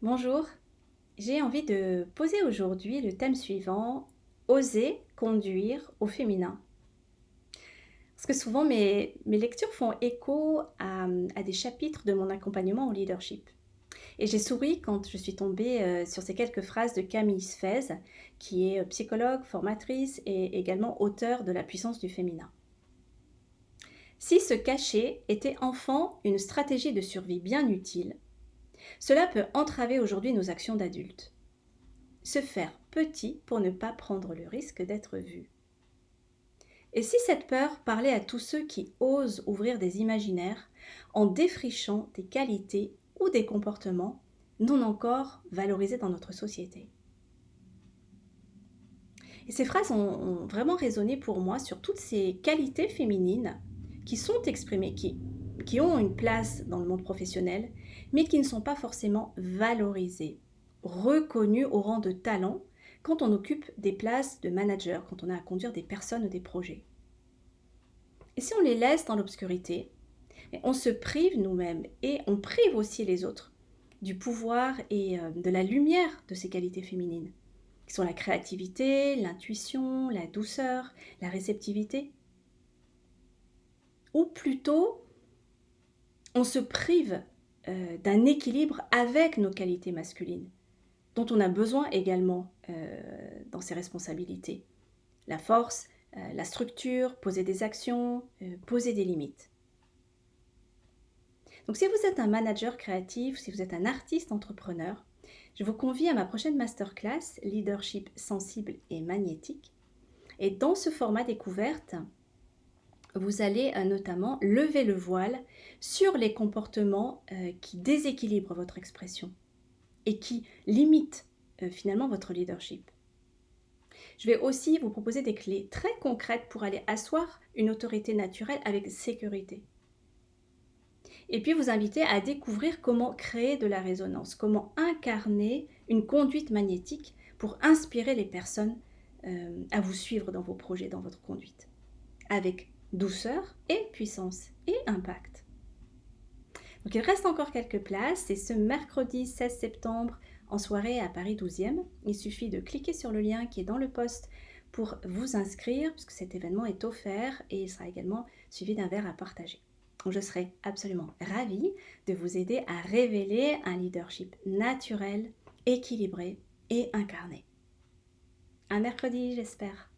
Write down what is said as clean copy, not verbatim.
Bonjour, j'ai envie de poser aujourd'hui le thème suivant, oser conduire au féminin. Parce que souvent mes lectures font écho à des chapitres de mon accompagnement au leadership. Et j'ai souri quand je suis tombée sur ces quelques phrases de Camille Sfez, qui est psychologue, formatrice et également auteure de La puissance du féminin. Si se cacher était enfant une stratégie de survie bien utile, cela peut entraver aujourd'hui nos actions d'adultes. Se faire petit pour ne pas prendre le risque d'être vu. Et si cette peur parlait à tous ceux qui osent ouvrir des imaginaires en défrichant des qualités ou des comportements non encore valorisés dans notre société? Et ces phrases ont vraiment résonné pour moi sur toutes ces qualités féminines qui sont exprimées, qui ont une place dans le monde professionnel, mais qui ne sont pas forcément valorisées, reconnues au rang de talent quand on occupe des places de manager, quand on a à conduire des personnes ou des projets. Et si on les laisse dans l'obscurité, on se prive nous-mêmes et on prive aussi les autres du pouvoir et de la lumière de ces qualités féminines, qui sont la créativité, l'intuition, la douceur, la réceptivité. Ou plutôt, on se prive d'un équilibre avec nos qualités masculines, dont on a besoin également dans ses responsabilités. La force, la structure, poser des actions, poser des limites. Donc si vous êtes un manager créatif, si vous êtes un artiste entrepreneur, je vous convie à ma prochaine masterclass Leadership sensible et magnétique. Et dans ce format découverte, vous allez notamment lever le voile sur les comportements qui déséquilibrent votre expression et qui limitent finalement votre leadership. Je vais aussi vous proposer des clés très concrètes pour aller asseoir une autorité naturelle avec sécurité. Et puis vous inviter à découvrir comment créer de la résonance, comment incarner une conduite magnétique pour inspirer les personnes à vous suivre dans vos projets, dans votre conduite, avec douceur et puissance et impact. Donc il reste encore quelques places, c'est ce mercredi 16 septembre en soirée à Paris 12e. Il suffit de cliquer sur le lien qui est dans le post pour vous inscrire, puisque cet événement est offert et il sera également suivi d'un verre à partager. Donc je serai absolument ravie de vous aider à révéler un leadership naturel, équilibré et incarné. Un mercredi, j'espère.